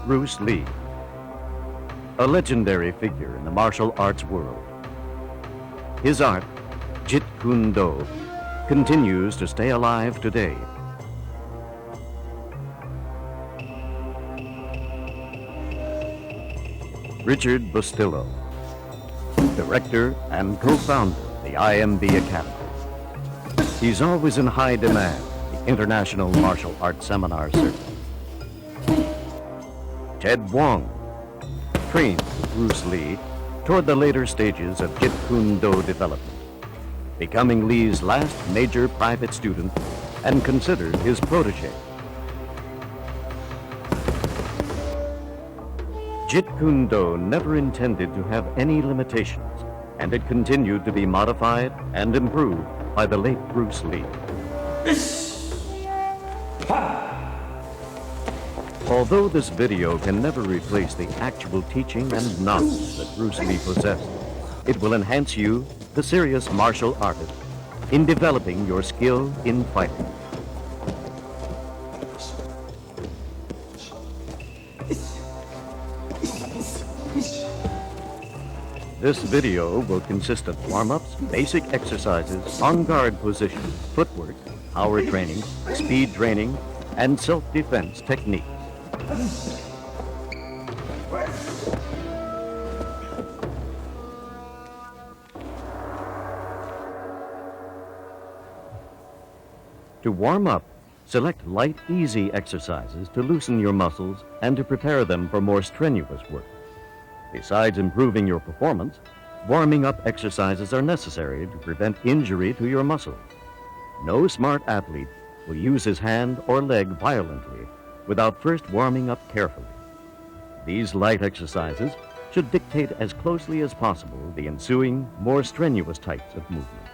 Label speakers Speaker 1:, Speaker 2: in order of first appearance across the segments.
Speaker 1: Bruce Lee, a legendary figure in the martial arts world. His art, Jeet Kune Do, continues to stay alive today. Richard Bustillo, director and co-founder of the IMB Academy. He's always in high demand at the International Martial Arts Seminar Circuit. Ted Wong trained Bruce Lee toward the later stages of Jeet Kune Do development, becoming Lee's last major private student and considered his protege. Jeet Kune Do never intended to have any limitations, and it continued to be modified and improved by the late Bruce Lee. Although this video can never replace the actual teaching and knowledge that Bruce Lee possessed, it will enhance you, the serious martial artist, in developing your skill in fighting. This video will consist of warm-ups, basic exercises, on-guard positions, footwork, power training, speed training, and self-defense techniques. To warm up, select light, easy exercises to loosen your muscles and to prepare them for more strenuous work. Besides improving your performance, warming up exercises are necessary to prevent injury to your muscles. No smart athlete will use his hand or leg violently without first warming up carefully. These light exercises should dictate as closely as possible the ensuing, more strenuous types of movement.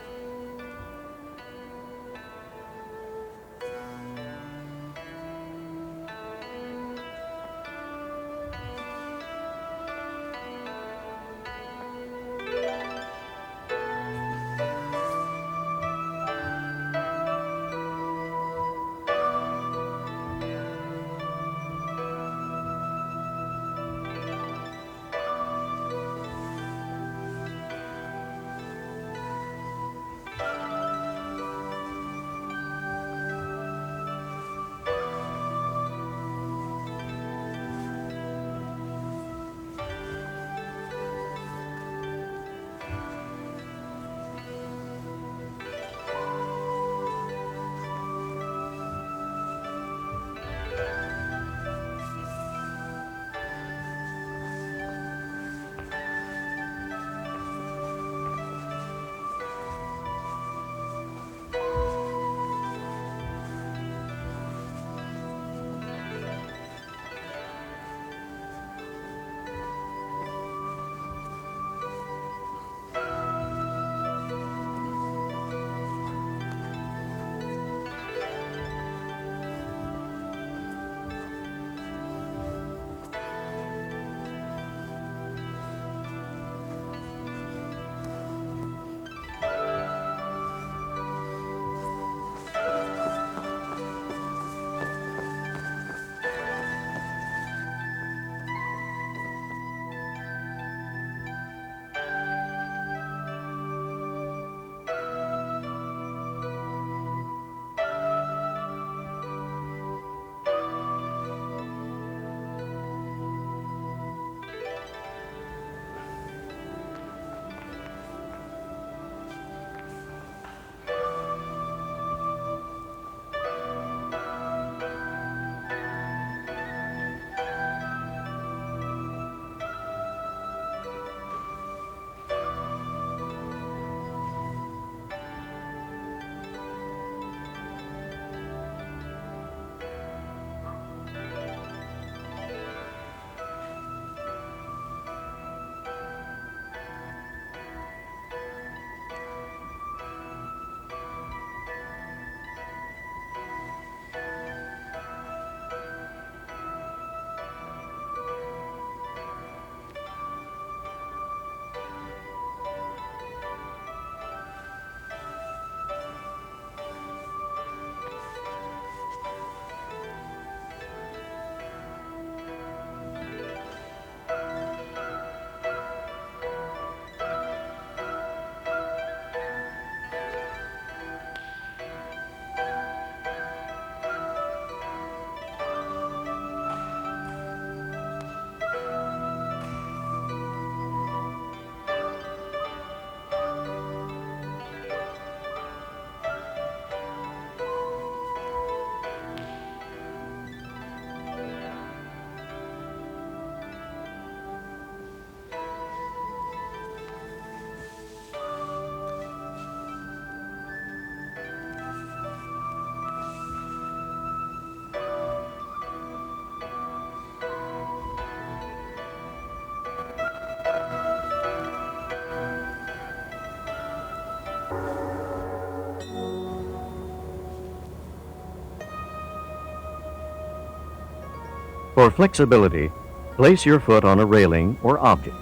Speaker 1: For flexibility, place your foot on a railing or object,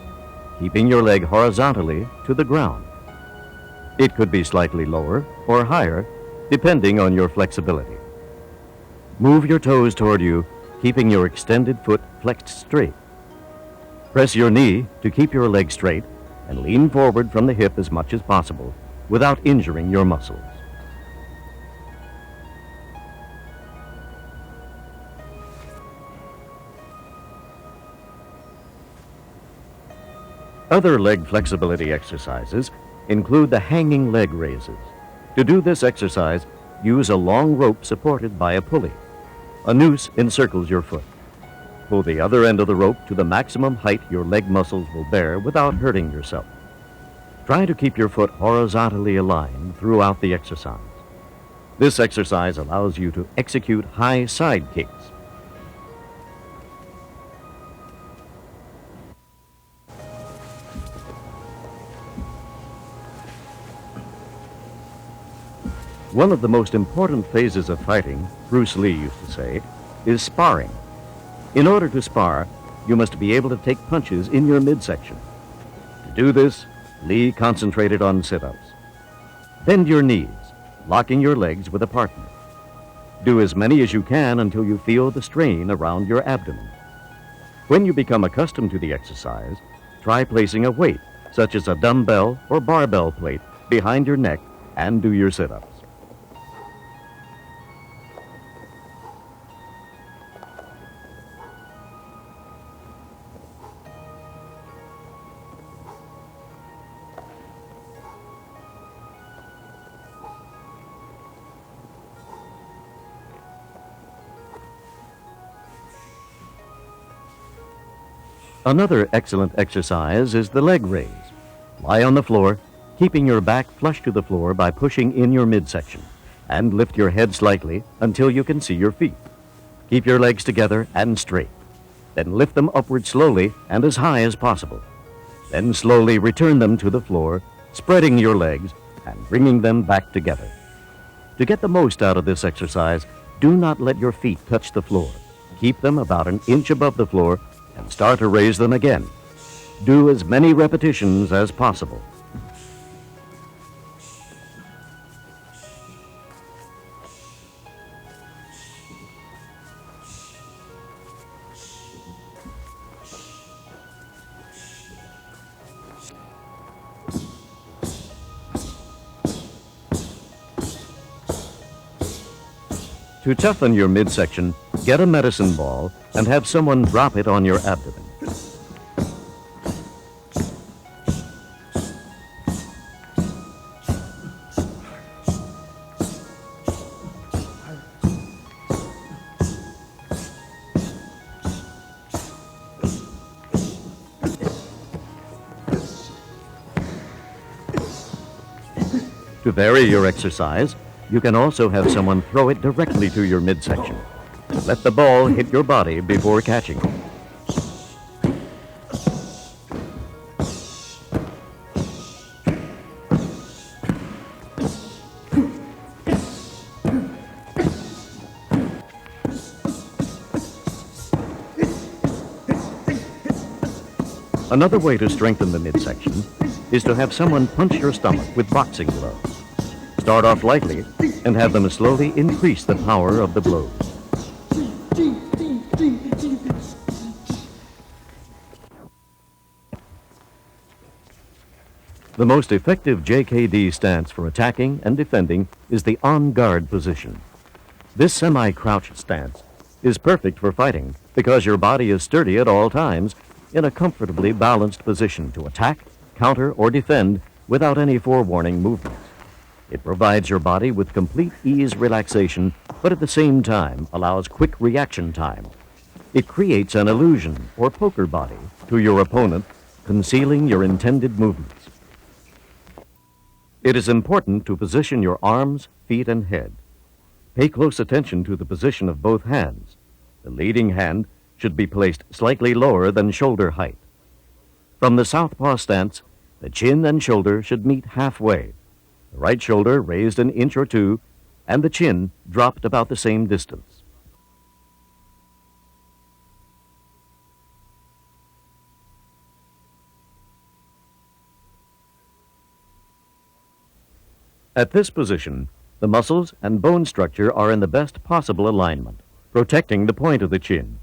Speaker 1: keeping your leg horizontally to the ground. It could be slightly lower or higher, depending on your flexibility. Move your toes toward you, keeping your extended foot flexed straight. Press your knee to keep your leg straight and lean forward from the hip as much as possible without injuring your muscles. Other leg flexibility exercises include the hanging leg raises. To do this exercise, use a long rope supported by a pulley. A noose encircles your foot. Pull the other end of the rope to the maximum height your leg muscles will bear without hurting yourself. Try to keep your foot horizontally aligned throughout the exercise. This exercise allows you to execute high side kicks. One of the most important phases of fighting, Bruce Lee used to say, is sparring. In order to spar, you must be able to take punches in your midsection. To do this, Lee concentrated on sit-ups. Bend your knees, locking your legs with a partner. Do as many as you can until you feel the strain around your abdomen. When you become accustomed to the exercise, try placing a weight, such as a dumbbell or barbell plate, behind your neck and do your sit-ups. Another excellent exercise is the leg raise. Lie on the floor, keeping your back flush to the floor by pushing in your midsection, and lift your head slightly until you can see your feet. Keep your legs together and straight. Then lift them upward slowly and as high as possible. Then slowly return them to the floor, spreading your legs and bringing them back together. To get the most out of this exercise, do not let your feet touch the floor. Keep them about an inch above the floor and start to raise them again. Do as many repetitions as possible. To toughen your midsection, get a medicine ball and have someone drop it on your abdomen. To vary your exercise, you can also have someone throw it directly to your midsection. Let the ball hit your body before catching it. Another way to strengthen the midsection is to have someone punch your stomach with boxing gloves. Start off lightly and have them slowly increase the power of the blows. The most effective JKD stance for attacking and defending is the on-guard position. This semi-crouch stance is perfect for fighting because your body is sturdy at all times in a comfortably balanced position to attack, counter, or defend without any forewarning movements. It provides your body with complete ease relaxation, but at the same time allows quick reaction time. It creates an illusion or poker body to your opponent, concealing your intended movements. It is important to position your arms, feet, and head. Pay close attention to the position of both hands. The leading hand should be placed slightly lower than shoulder height. From the southpaw stance, the chin and shoulder should meet halfway. The right shoulder raised an inch or two, and the chin dropped about the same distance. At this position, the muscles and bone structure are in the best possible alignment, protecting the point of the chin.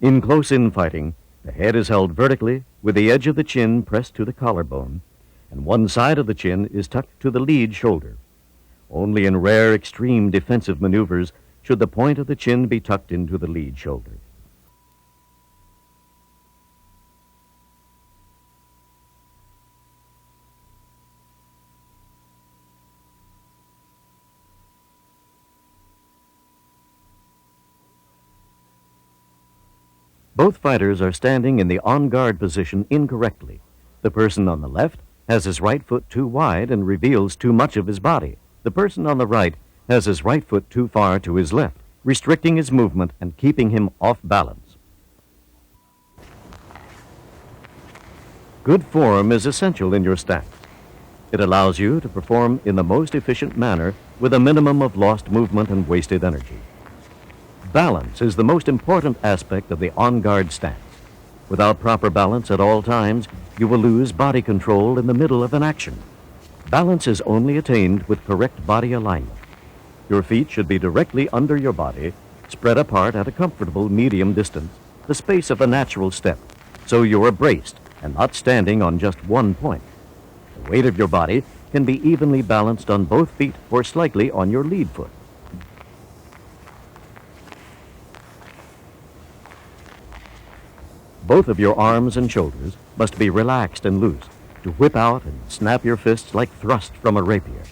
Speaker 1: In close-in fighting, the head is held vertically with the edge of the chin pressed to the collarbone, and one side of the chin is tucked to the lead shoulder. Only in rare extreme defensive maneuvers should the point of the chin be tucked into the lead shoulder. Both fighters are standing in the on-guard position incorrectly. The person on the left has his right foot too wide and reveals too much of his body. The person on the right has his right foot too far to his left, restricting his movement and keeping him off balance. Good form is essential in your stance. It allows you to perform in the most efficient manner with a minimum of lost movement and wasted energy. Balance is the most important aspect of the on-guard stance. Without proper balance at all times, you will lose body control in the middle of an action. Balance is only attained with correct body alignment. Your feet should be directly under your body, spread apart at a comfortable medium distance, the space of a natural step, so you are braced and not standing on just one point. The weight of your body can be evenly balanced on both feet or slightly on your lead foot. Both of your arms and shoulders must be relaxed and loose to whip out and snap your fists like thrust from a rapier.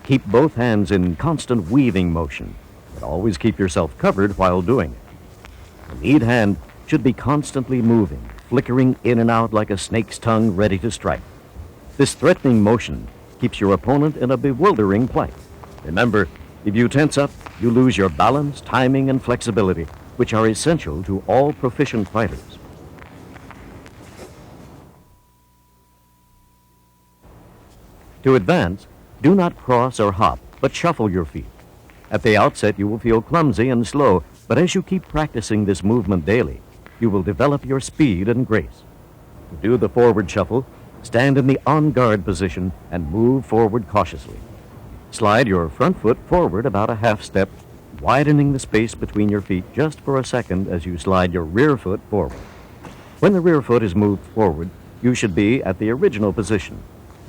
Speaker 1: Keep both hands in constant weaving motion, but always keep yourself covered while doing it. The lead hand should be constantly moving, flickering in and out like a snake's tongue ready to strike. This threatening motion keeps your opponent in a bewildering plight. Remember, if you tense up, you lose your balance, timing, and flexibility, which are essential to all proficient fighters. To advance, do not cross or hop, but shuffle your feet. At the outset, you will feel clumsy and slow, but as you keep practicing this movement daily, you will develop your speed and grace. To do the forward shuffle, stand in the on-guard position and move forward cautiously. Slide your front foot forward about a half step, widening the space between your feet just for a second as you slide your rear foot forward. When the rear foot is moved forward, you should be at the original position.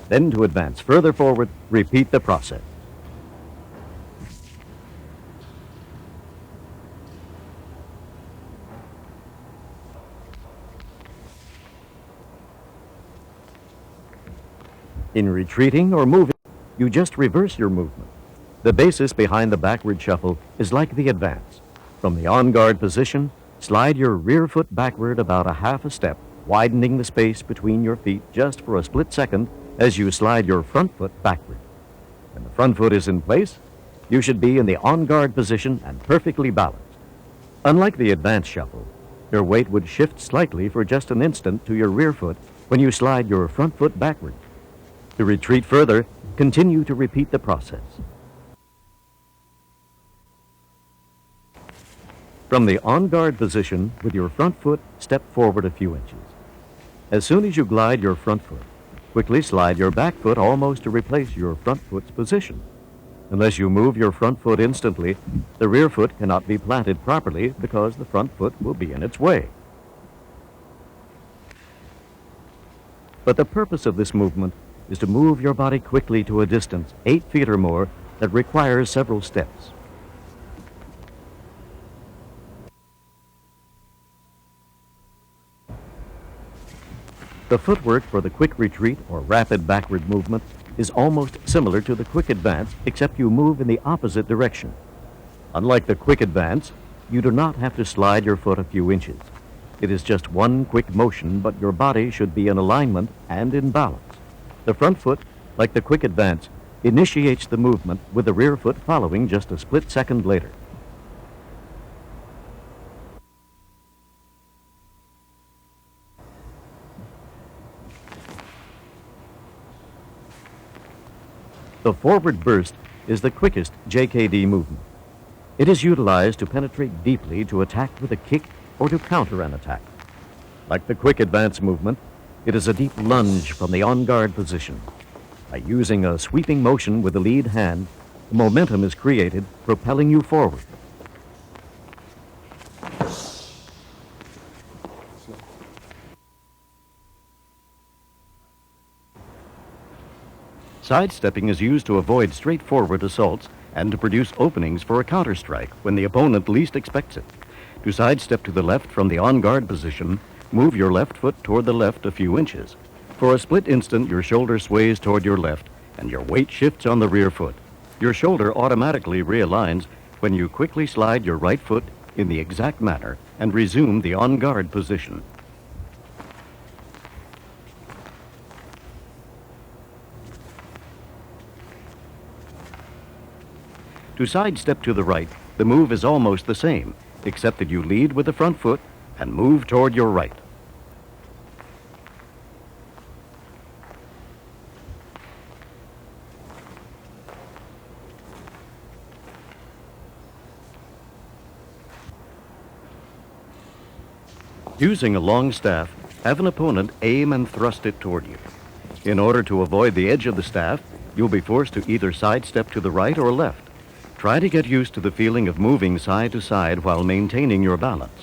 Speaker 1: Then to advance further forward, repeat the process. In retreating or moving, you just reverse your movement. The basis behind the backward shuffle is like the advance. From the on-guard position, slide your rear foot backward about a half a step, widening the space between your feet just for a split second as you slide your front foot backward. When the front foot is in place, you should be in the on-guard position and perfectly balanced. Unlike the advance shuffle, your weight would shift slightly for just an instant to your rear foot when you slide your front foot backward. To retreat further, continue to repeat the process. From the on-guard position, with your front foot, step forward a few inches. As soon as you glide your front foot, quickly slide your back foot almost to replace your front foot's position. Unless you move your front foot instantly, the rear foot cannot be planted properly because the front foot will be in its way. But the purpose of this movement is to move your body quickly to a distance, 8 feet or more, that requires several steps. The footwork for the quick retreat or rapid backward movement is almost similar to the quick advance, except you move in the opposite direction. Unlike the quick advance, you do not have to slide your foot a few inches. It is just one quick motion, but your body should be in alignment and in balance. The front foot, like the quick advance, initiates the movement with the rear foot following just a split second later. The forward burst is the quickest JKD movement. It is utilized to penetrate deeply to attack with a kick or to counter an attack. Like the quick advance movement, it is a deep lunge from the on-guard position. By using a sweeping motion with the lead hand, the momentum is created, propelling you forward. Sidestepping is used to avoid straightforward assaults and to produce openings for a counterstrike when the opponent least expects it. To sidestep to the left from the on-guard position, move your left foot toward the left a few inches. For a split instant, your shoulder sways toward your left and your weight shifts on the rear foot. Your shoulder automatically realigns when you quickly slide your right foot in the exact manner and resume the on-guard position. To sidestep to the right, the move is almost the same, except that you lead with the front foot and move toward your right. Using a long staff, have an opponent aim and thrust it toward you. In order to avoid the edge of the staff, you'll be forced to either sidestep to the right or left. Try to get used to the feeling of moving side to side while maintaining your balance.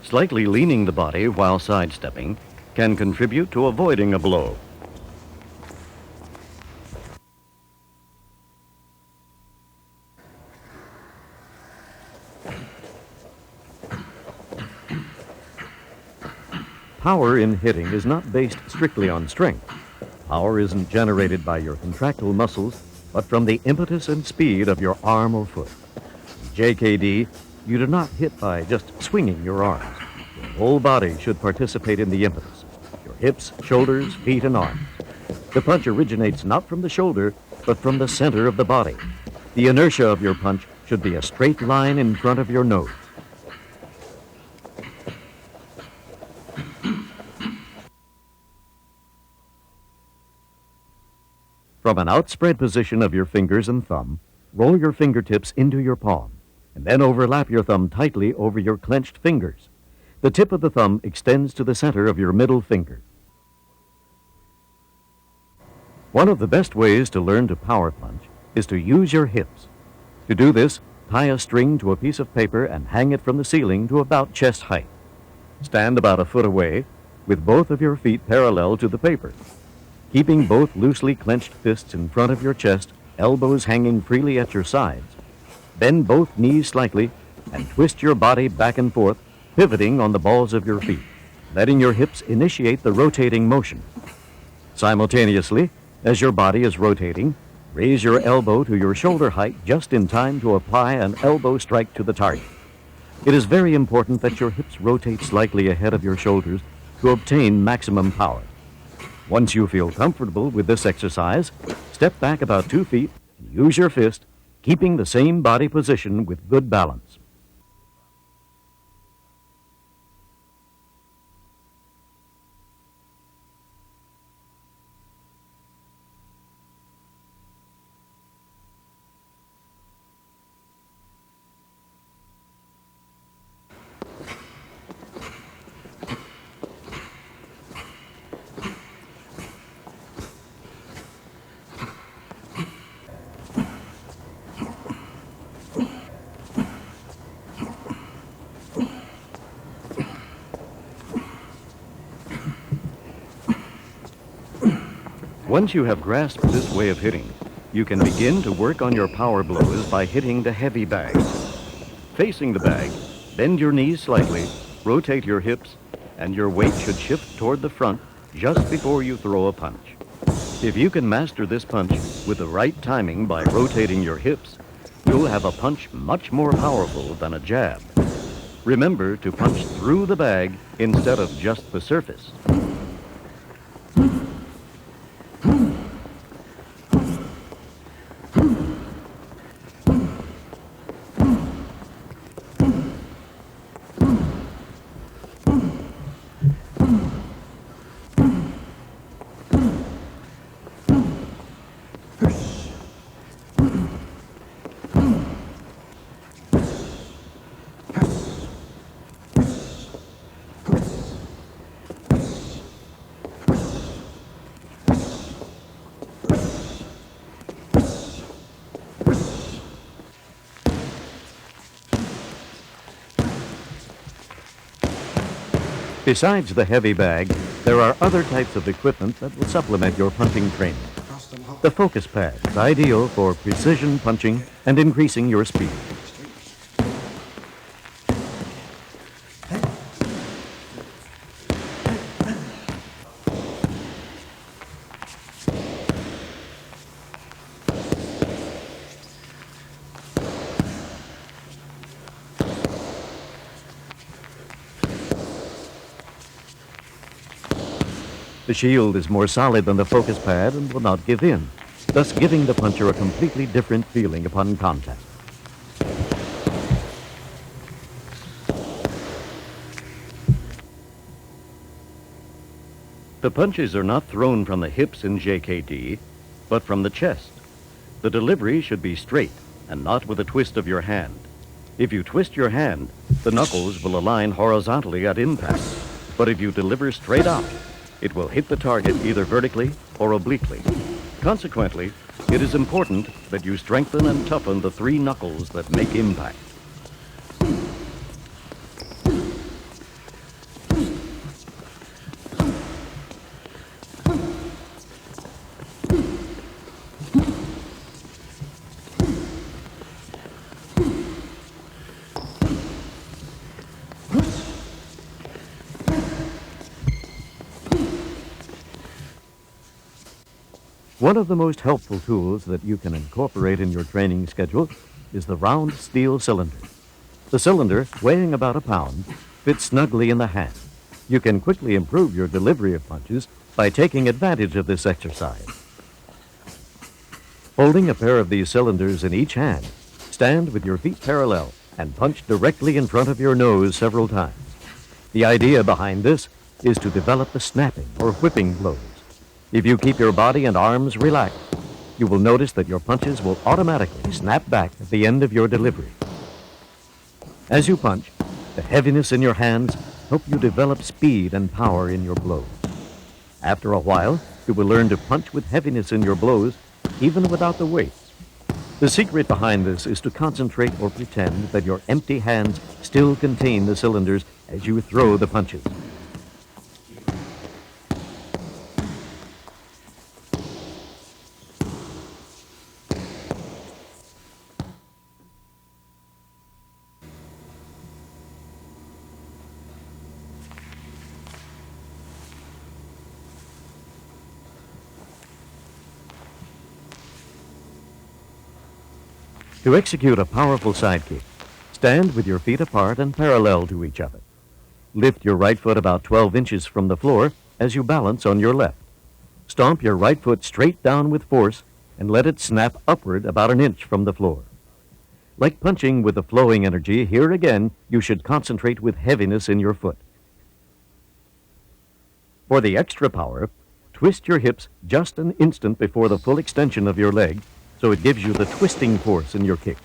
Speaker 1: Slightly leaning the body while sidestepping can contribute to avoiding a blow. Power in hitting is not based strictly on strength. Power isn't generated by your contractile muscles, but from the impetus and speed of your arm or foot. In JKD, you do not hit by just swinging your arms. Your whole body should participate in the impetus. Your hips, shoulders, feet, and arms. The punch originates not from the shoulder, but from the center of the body. The inertia of your punch should be a straight line in front of your nose. From an outspread position of your fingers and thumb, roll your fingertips into your palm, and then overlap your thumb tightly over your clenched fingers. The tip of the thumb extends to the center of your middle finger. One of the best ways to learn to power punch is to use your hips. To do this, tie a string to a piece of paper and hang it from the ceiling to about chest height. Stand about a foot away, with both of your feet parallel to the paper. Keeping both loosely clenched fists in front of your chest, elbows hanging freely at your sides. Bend both knees slightly and twist your body back and forth, pivoting on the balls of your feet, letting your hips initiate the rotating motion. Simultaneously, as your body is rotating, raise your elbow to your shoulder height just in time to apply an elbow strike to the target. It is very important that your hips rotate slightly ahead of your shoulders to obtain maximum power. Once you feel comfortable with this exercise, step back about 2 feet and use your fist, keeping the same body position with good balance. Once you have grasped this way of hitting, you can begin to work on your power blows by hitting the heavy bag. Facing the bag, bend your knees slightly, rotate your hips, and your weight should shift toward the front just before you throw a punch. If you can master this punch with the right timing by rotating your hips, you'll have a punch much more powerful than a jab. Remember to punch through the bag instead of just the surface. Besides the heavy bag, there are other types of equipment that will supplement your punching training. The focus pad is ideal for precision punching and increasing your speed. The shield is more solid than the focus pad and will not give in, thus giving the puncher a completely different feeling upon contact. The punches are not thrown from the hips in JKD, but from the chest. The delivery should be straight and not with a twist of your hand. If you twist your hand, the knuckles will align horizontally at impact, but if you deliver straight out, it will hit the target either vertically or obliquely. Consequently, it is important that you strengthen and toughen the three knuckles that make impact. One of the most helpful tools that you can incorporate in your training schedule is the round steel cylinder. The cylinder, weighing about a pound, fits snugly in the hand. You can quickly improve your delivery of punches by taking advantage of this exercise. Holding a pair of these cylinders in each hand, stand with your feet parallel and punch directly in front of your nose several times. The idea behind this is to develop the snapping or whipping blows. If you keep your body and arms relaxed, you will notice that your punches will automatically snap back at the end of your delivery. As you punch, the heaviness in your hands help you develop speed and power in your blows. After a while, you will learn to punch with heaviness in your blows, even without the weight. The secret behind this is to concentrate or pretend that your empty hands still contain the cylinders as you throw the punches. To execute a powerful side kick, stand with your feet apart and parallel to each other. Lift your right foot about 12 inches from the floor as you balance on your left. Stomp your right foot straight down with force and let it snap upward about an inch from the floor. Like punching with the flowing energy, here again you should concentrate with heaviness in your foot. For the extra power, twist your hips just an instant before the full extension of your leg, so it gives you the twisting force in your kick.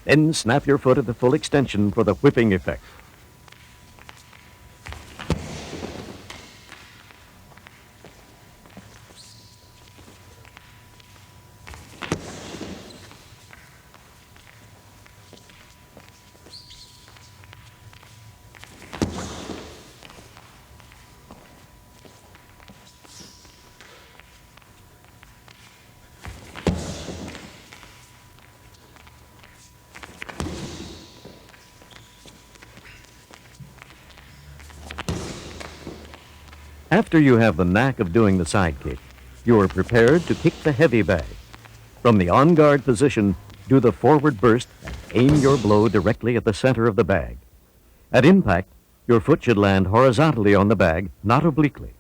Speaker 1: Then snap your foot at the full extension for the whipping effect. After you have the knack of doing the side kick, you are prepared to kick the heavy bag. From the on-guard position, do the forward burst and aim your blow directly at the center of the bag. At impact, your foot should land horizontally on the bag, not obliquely.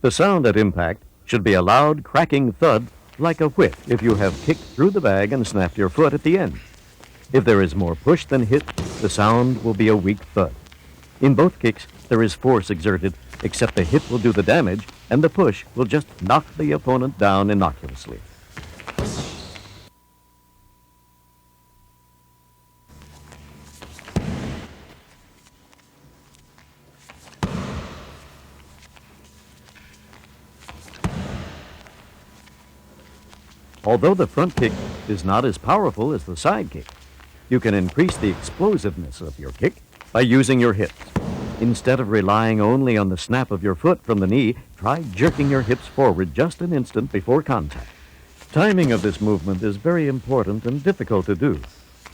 Speaker 1: The sound at impact should be a loud, cracking thud like a whip if you have kicked through the bag and snapped your foot at the end. If there is more push than hit, the sound will be a weak thud. In both kicks, there is force exerted, except the hit will do the damage and the push will just knock the opponent down innocuously. Although the front kick is not as powerful as the side kick, you can increase the explosiveness of your kick by using your hips. Instead of relying only on the snap of your foot from the knee, try jerking your hips forward just an instant before contact. Timing of this movement is very important and difficult to do,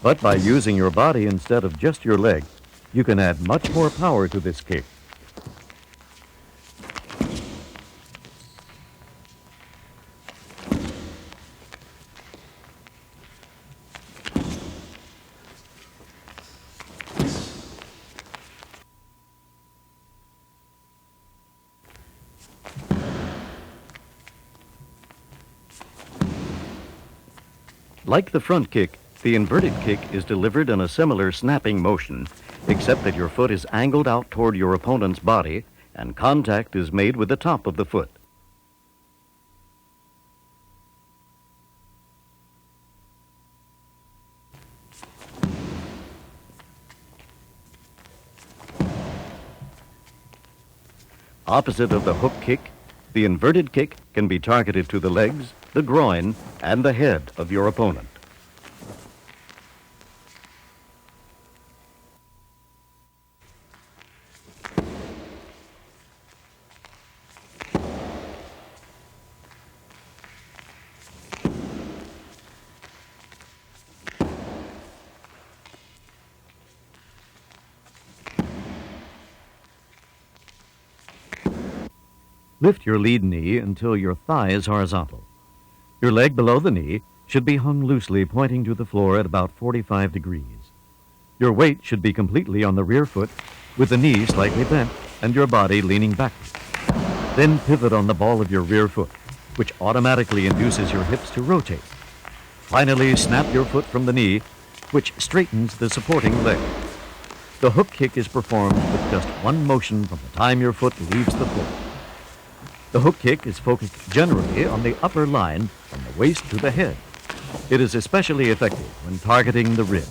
Speaker 1: but by using your body instead of just your leg, you can add much more power to this kick. Like the front kick, the inverted kick is delivered in a similar snapping motion, except that your foot is angled out toward your opponent's body and contact is made with the top of the foot. Opposite of the hook kick, the inverted kick can be targeted to the legs, the groin, and the head of your opponent. Lift your lead knee until your thigh is horizontal. Your leg below the knee should be hung loosely, pointing to the floor at about 45 degrees. Your weight should be completely on the rear foot, with the knee slightly bent and your body leaning backward. Then pivot on the ball of your rear foot, which automatically induces your hips to rotate. Finally, snap your foot from the knee, which straightens the supporting leg. The hook kick is performed with just one motion from the time your foot leaves the floor. The hook kick is focused generally on the upper line from the waist to the head. It is especially effective when targeting the ribs.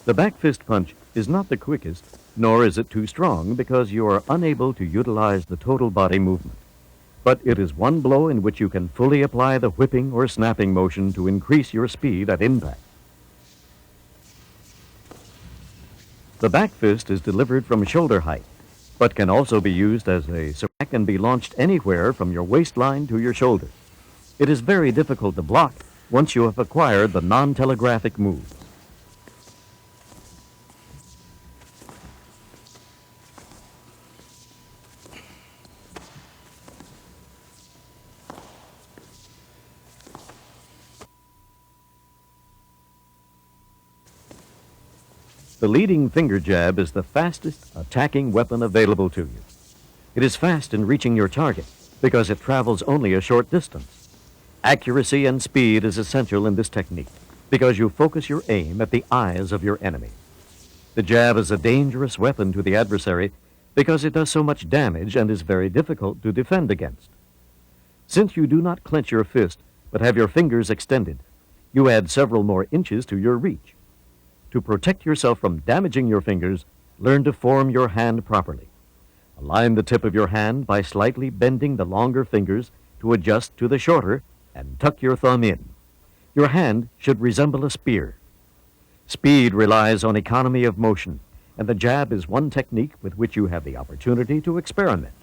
Speaker 1: The back fist punch is not the quickest, nor is it too strong because you are unable to utilize the total body movement. But it is one blow in which you can fully apply the whipping or snapping motion to increase your speed at impact. The back fist is delivered from shoulder height, but can also be used as a smack and be launched anywhere from your waistline to your shoulder. It is very difficult to block once you have acquired the non-telegraphic moves. The leading finger jab is the fastest attacking weapon available to you. It is fast in reaching your target because it travels only a short distance. Accuracy and speed is essential in this technique because you focus your aim at the eyes of your enemy. The jab is a dangerous weapon to the adversary because it does so much damage and is very difficult to defend against. Since you do not clench your fist but have your fingers extended, you add several more inches to your reach. To protect yourself from damaging your fingers, learn to form your hand properly. Align the tip of your hand by slightly bending the longer fingers to adjust to the shorter and tuck your thumb in. Your hand should resemble a spear. Speed relies on economy of motion, and the jab is one technique with which you have the opportunity to experiment.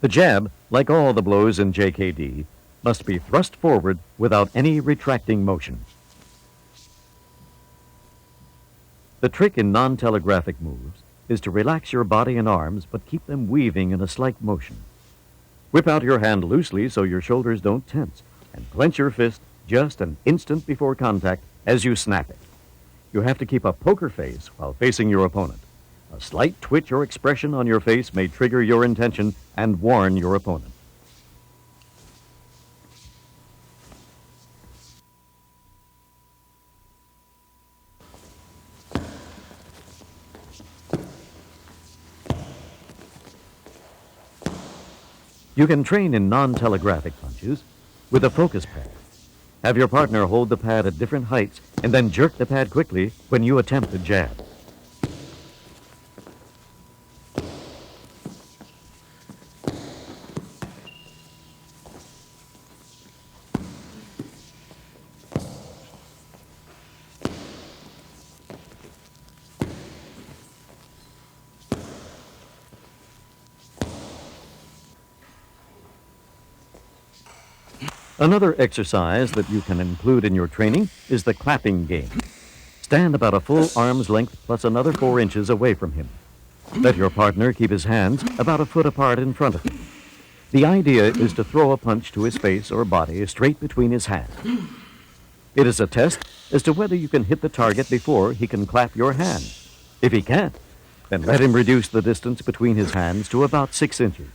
Speaker 1: The jab, like all the blows in JKD, must be thrust forward without any retracting motion. The trick in non-telegraphic moves is to relax your body and arms, but keep them weaving in a slight motion. Whip out your hand loosely so your shoulders don't tense, and clench your fist just an instant before contact as you snap it. You have to keep a poker face while facing your opponent. A slight twitch or expression on your face may trigger your intention and warn your opponent. You can train in non-telegraphic punches with a focus pad. Have your partner hold the pad at different heights and then jerk the pad quickly when you attempt a jab. Another exercise that you can include in your training is the clapping game. Stand about a full arm's length plus another 4 inches away from him. Let your partner keep his hands about a foot apart in front of him. The idea is to throw a punch to his face or body straight between his hands. It is a test as to whether you can hit the target before he can clap your hand. If he can't, then let him reduce the distance between his hands to about 6 inches.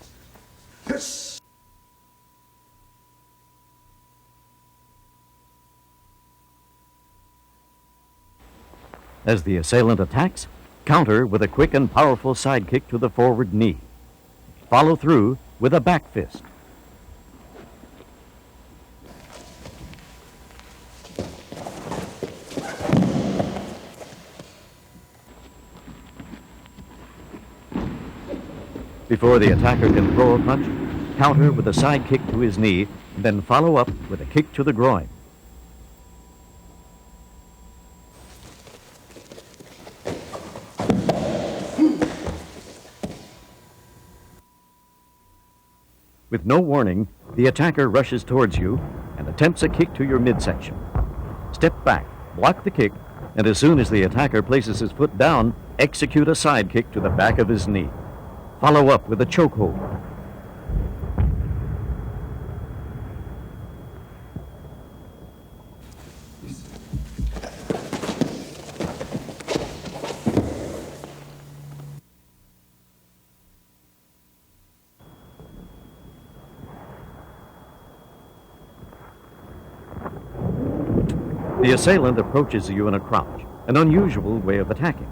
Speaker 1: As the assailant attacks, counter with a quick and powerful side kick to the forward knee. Follow through with a back fist. Before the attacker can throw a punch, counter with a side kick to his knee, then follow up with a kick to the groin. With no warning, the attacker rushes towards you and attempts a kick to your midsection. Step back, block the kick, and as soon as the attacker places his foot down, execute a side kick to the back of his knee. Follow up with a chokehold. The assailant approaches you in a crouch, an unusual way of attacking.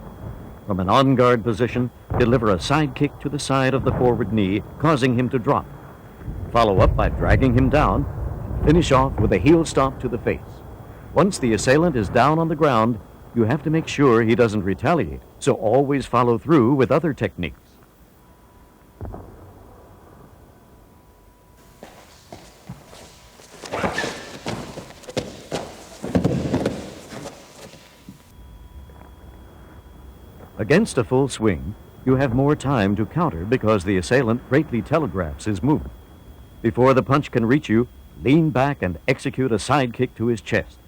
Speaker 1: From an on-guard position, deliver a side kick to the side of the forward knee, causing him to drop. Follow up by dragging him down, and finish off with a heel stomp to the face. Once the assailant is down on the ground, you have to make sure he doesn't retaliate, so always follow through with other techniques. Against a full swing, you have more time to counter because the assailant greatly telegraphs his movement. Before the punch can reach you, lean back and execute a side kick to his chest.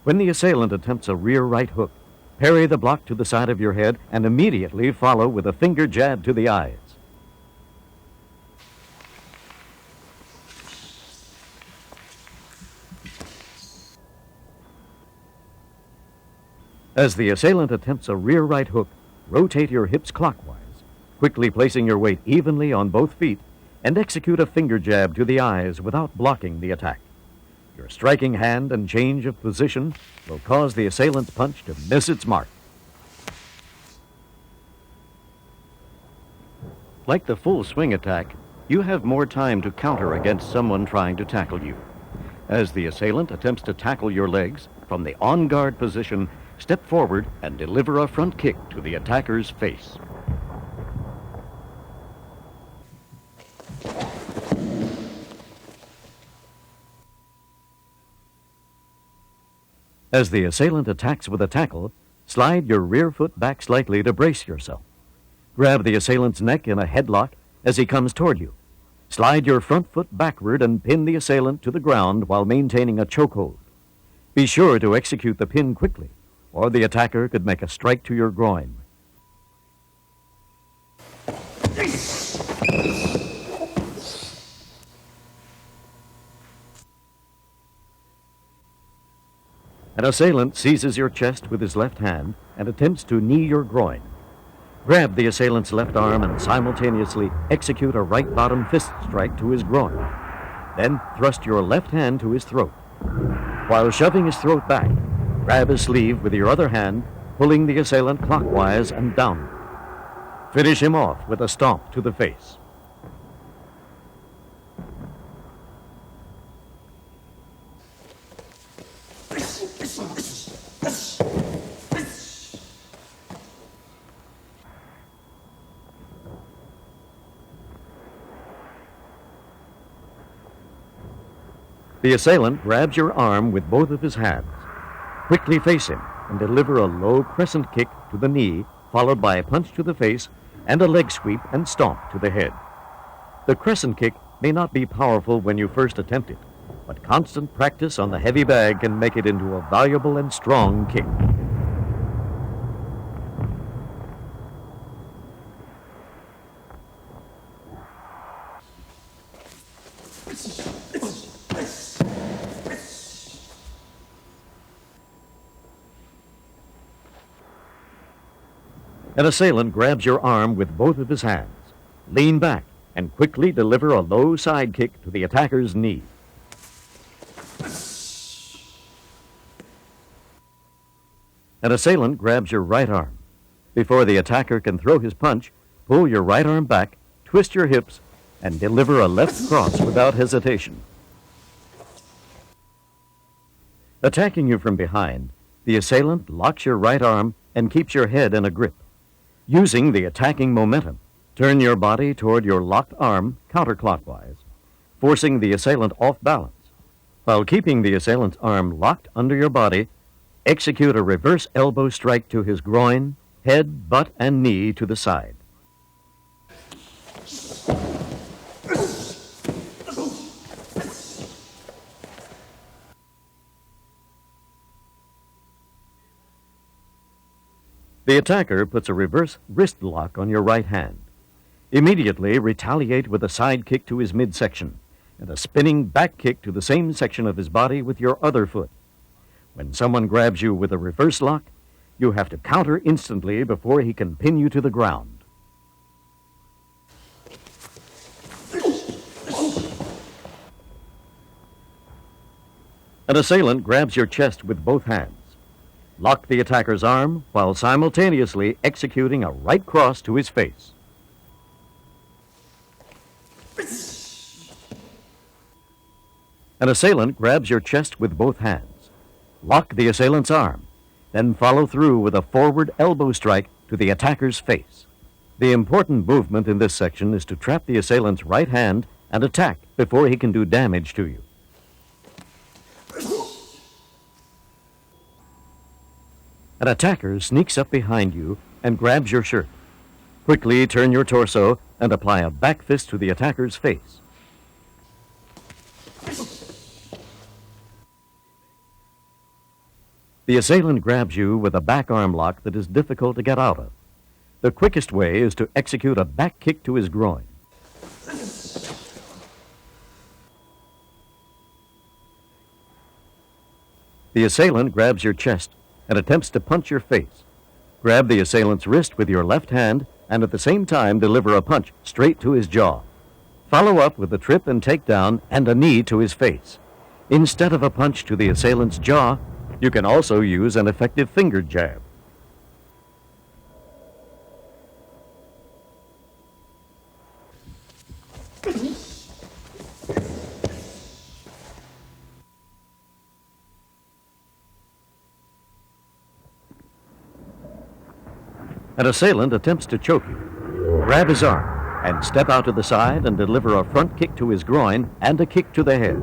Speaker 1: When the assailant attempts a rear right hook, parry the block to the side of your head and immediately follow with a finger jab to the eyes. As the assailant attempts a rear right hook, rotate your hips clockwise, quickly placing your weight evenly on both feet, and execute a finger jab to the eyes without blocking the attack. Your striking hand and change of position will cause the assailant's punch to miss its mark. Like the full swing attack, you have more time to counter against someone trying to tackle you. As the assailant attempts to tackle your legs, from the on-guard position, step forward and deliver a front kick to the attacker's face. As the assailant attacks with a tackle, slide your rear foot back slightly to brace yourself. Grab the assailant's neck in a headlock as he comes toward you. Slide your front foot backward and pin the assailant to the ground while maintaining a chokehold. Be sure to execute the pin quickly, or the attacker could make a strike to your groin. An assailant seizes your chest with his left hand and attempts to knee your groin. Grab the assailant's left arm and simultaneously execute a right bottom fist strike to his groin. Then thrust your left hand to his throat. While shoving his throat back, grab his sleeve with your other hand, pulling the assailant clockwise and downward. Finish him off with a stomp to the face. The assailant grabs your arm with both of his hands. Quickly face him and deliver a low crescent kick to the knee, followed by a punch to the face and a leg sweep and stomp to the head. The crescent kick may not be powerful when you first attempt it, but constant practice on the heavy bag can make it into a valuable and strong kick. An assailant grabs your arm with both of his hands. Lean back and quickly deliver a low side kick to the attacker's knee. An assailant grabs your right arm. Before the attacker can throw his punch, pull your right arm back, twist your hips, and deliver a left cross without hesitation. Attacking you from behind, the assailant locks your right arm and keeps your head in a grip. Using the attacking momentum, turn your body toward your locked arm counterclockwise, forcing the assailant off balance. While keeping the assailant's arm locked under your body, execute a reverse elbow strike to his groin, head, butt, and knee to the side. The attacker puts a reverse wrist lock on your right hand. Immediately retaliate with a side kick to his midsection and a spinning back kick to the same section of his body with your other foot. When someone grabs you with a reverse lock, you have to counter instantly before he can pin you to the ground. An assailant grabs your chest with both hands. Lock the attacker's arm while simultaneously executing a right cross to his face. An assailant grabs your chest with both hands. Lock the assailant's arm, then follow through with a forward elbow strike to the attacker's face. The important movement in this section is to trap the assailant's right hand and attack before he can do damage to you. An attacker sneaks up behind you and grabs your shirt. Quickly turn your torso and apply a back fist to the attacker's face. The assailant grabs you with a back arm lock that is difficult to get out of. The quickest way is to execute a back kick to his groin. The assailant grabs your chest and attempts to punch your face. Grab the assailant's wrist with your left hand and at the same time deliver a punch straight to his jaw. Follow up with a trip and takedown and a knee to his face. Instead of a punch to the assailant's jaw, you can also use an effective finger jab. An assailant attempts to choke you. Grab his arm and step out to the side and deliver a front kick to his groin and a kick to the head.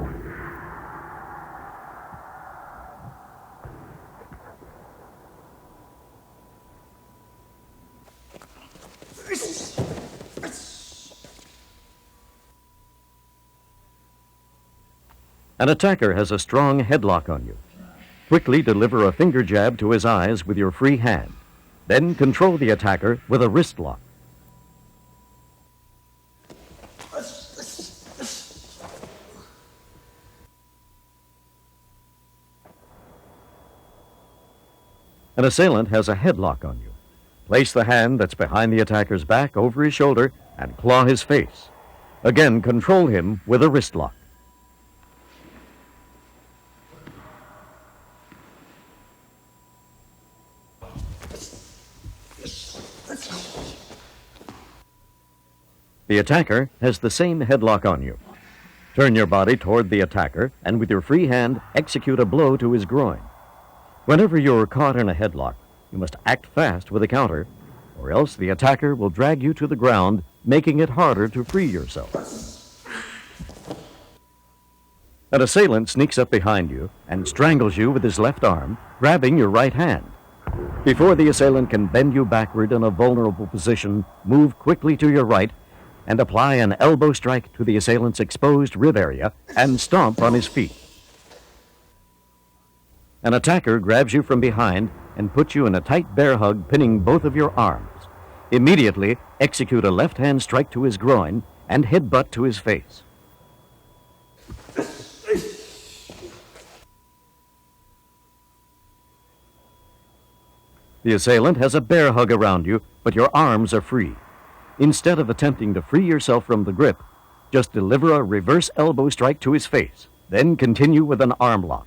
Speaker 1: An attacker has a strong headlock on you. Quickly deliver a finger jab to his eyes with your free hand. Then control the attacker with a wrist lock. An assailant has a headlock on you. Place the hand that's behind the attacker's back over his shoulder and claw his face. Again, control him with a wrist lock. The attacker has the same headlock on you. Turn your body toward the attacker and with your free hand execute a blow to his groin. Whenever you're caught in a headlock, you must act fast with a counter, or else the attacker will drag you to the ground, making it harder to free yourself. An assailant sneaks up behind you and strangles you with his left arm, grabbing your right hand. Before the assailant can bend you backward in a vulnerable position, move quickly to your right and apply an elbow strike to the assailant's exposed rib area and stomp on his feet. An attacker grabs you from behind and puts you in a tight bear hug, pinning both of your arms. Immediately, execute a left-hand strike to his groin and headbutt to his face. The assailant has a bear hug around you, but your arms are free. Instead of attempting to free yourself from the grip, just deliver a reverse elbow strike to his face, then continue with an arm lock.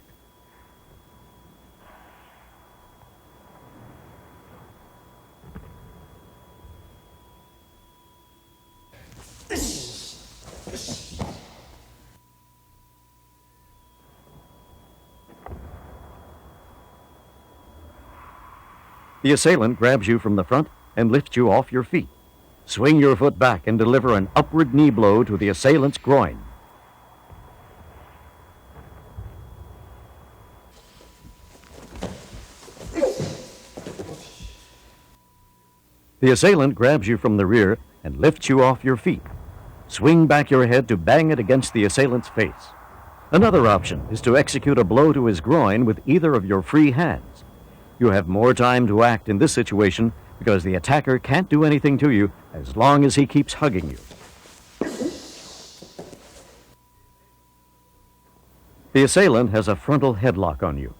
Speaker 1: The assailant grabs you from the front and lifts you off your feet. Swing your foot back and deliver an upward knee blow to the assailant's groin. The assailant grabs you from the rear and lifts you off your feet. Swing back your head to bang it against the assailant's face. Another option is to execute a blow to his groin with either of your free hands. You have more time to act in this situation because the attacker can't do anything to you as long as he keeps hugging you. The assailant has a frontal headlock on you.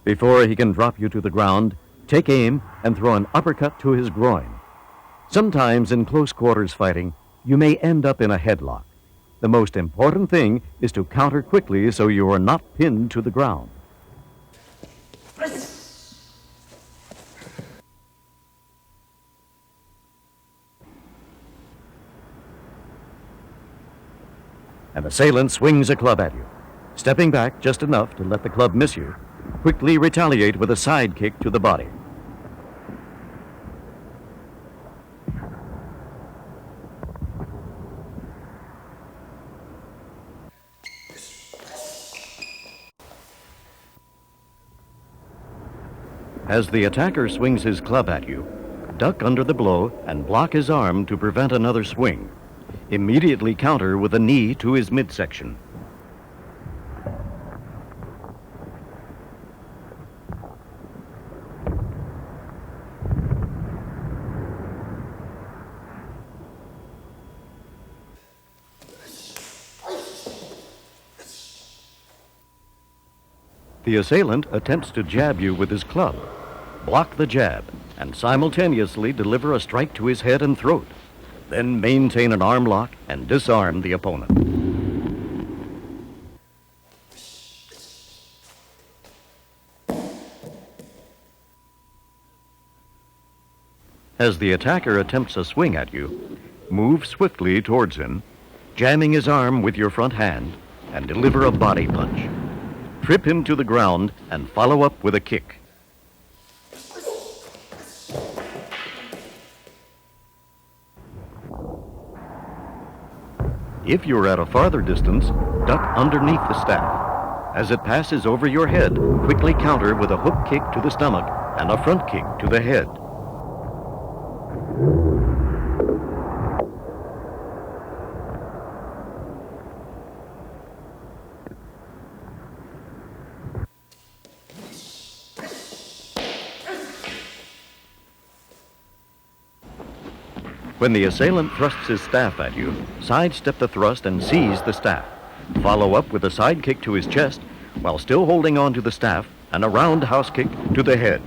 Speaker 1: Before he can drop you to the ground, take aim and throw an uppercut to his groin. Sometimes in close quarters fighting, you may end up in a headlock. The most important thing is to counter quickly so you are not pinned to the ground. An assailant swings a club at you. Stepping back just enough to let the club miss you, quickly retaliate with a side kick to the body. As the attacker swings his club at you, duck under the blow and block his arm to prevent another swing. Immediately counter with a knee to his midsection. The assailant attempts to jab you with his club. Block the jab and simultaneously deliver a strike to his head and throat. Then maintain an arm lock and disarm the opponent. As the attacker attempts a swing at you, move swiftly towards him, jamming his arm with your front hand, and deliver a body punch. Trip him to the ground and follow up with a kick. If you're at a farther distance, duck underneath the staff. As it passes over your head, quickly counter with a hook kick to the stomach and a front kick to the head. When the assailant thrusts his staff at you, sidestep the thrust and seize the staff. Follow up with a side kick to his chest while still holding on to the staff and a roundhouse kick to the head.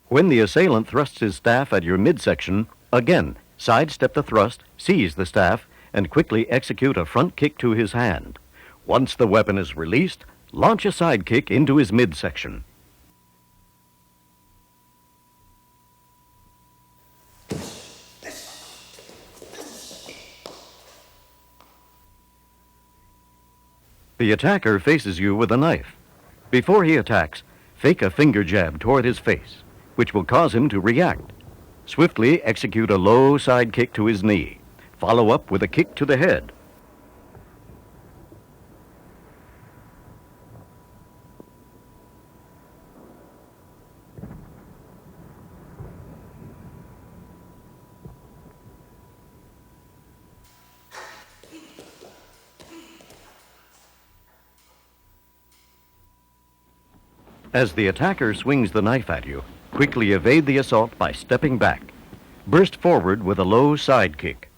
Speaker 1: When the assailant thrusts his staff at your midsection, again, sidestep the thrust, seize the staff, and quickly execute a front kick to his hand. Once the weapon is released, launch a side kick into his midsection. The attacker faces you with a knife. Before he attacks, fake a finger jab toward his face, which will cause him to react. Swiftly execute a low side kick to his knee. Follow up with a kick to the head. As the attacker swings the knife at you, quickly evade the assault by stepping back. Burst forward with a low side kick.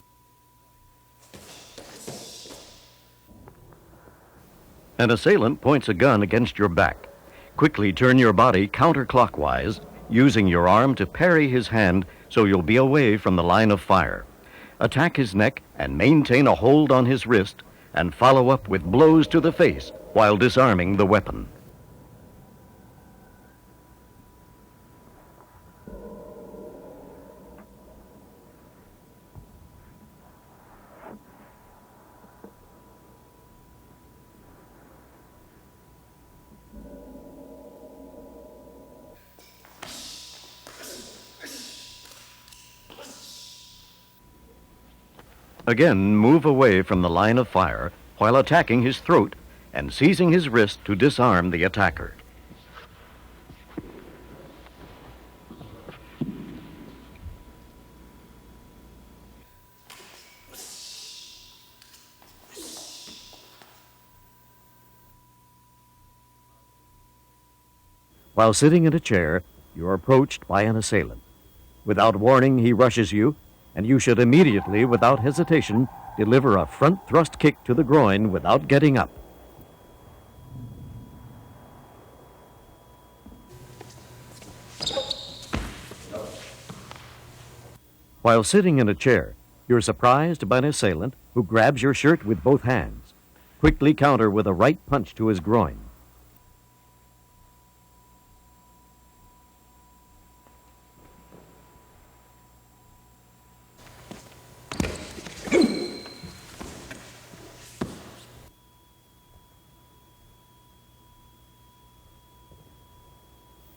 Speaker 1: An assailant points a gun against your back. Quickly turn your body counterclockwise, using your arm to parry his hand so you'll be away from the line of fire. Attack his neck and maintain a hold on his wrist, and follow up with blows to the face while disarming the weapon. Again, move away from the line of fire while attacking his throat and seizing his wrist to disarm the attacker. While sitting in a chair, you're approached by an assailant. Without warning, he rushes you, and you should immediately, without hesitation, deliver a front thrust kick to the groin without getting up. While sitting in a chair, you're surprised by an assailant who grabs your shirt with both hands. Quickly counter with a right punch to his groin.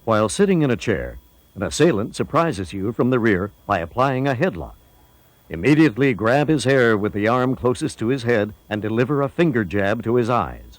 Speaker 1: While sitting in a chair, an assailant surprises you from the rear by applying a headlock. Immediately grab his hair with the arm closest to his head and deliver a finger jab to his eyes.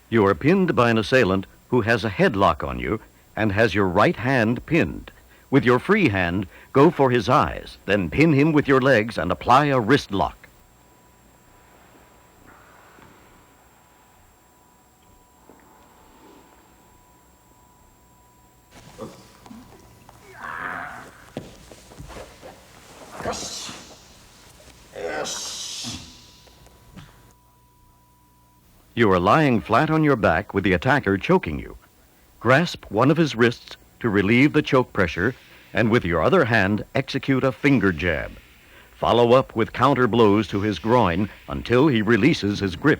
Speaker 1: You are pinned by an assailant who has a headlock on you and has your right hand pinned. With your free hand, go for his eyes, then pin him with your legs and apply a wrist lock. You are lying flat on your back with the attacker choking you. Grasp one of his wrists to relieve the choke pressure, and with your other hand, execute a finger jab. Follow up with counter blows to his groin until he releases his grip.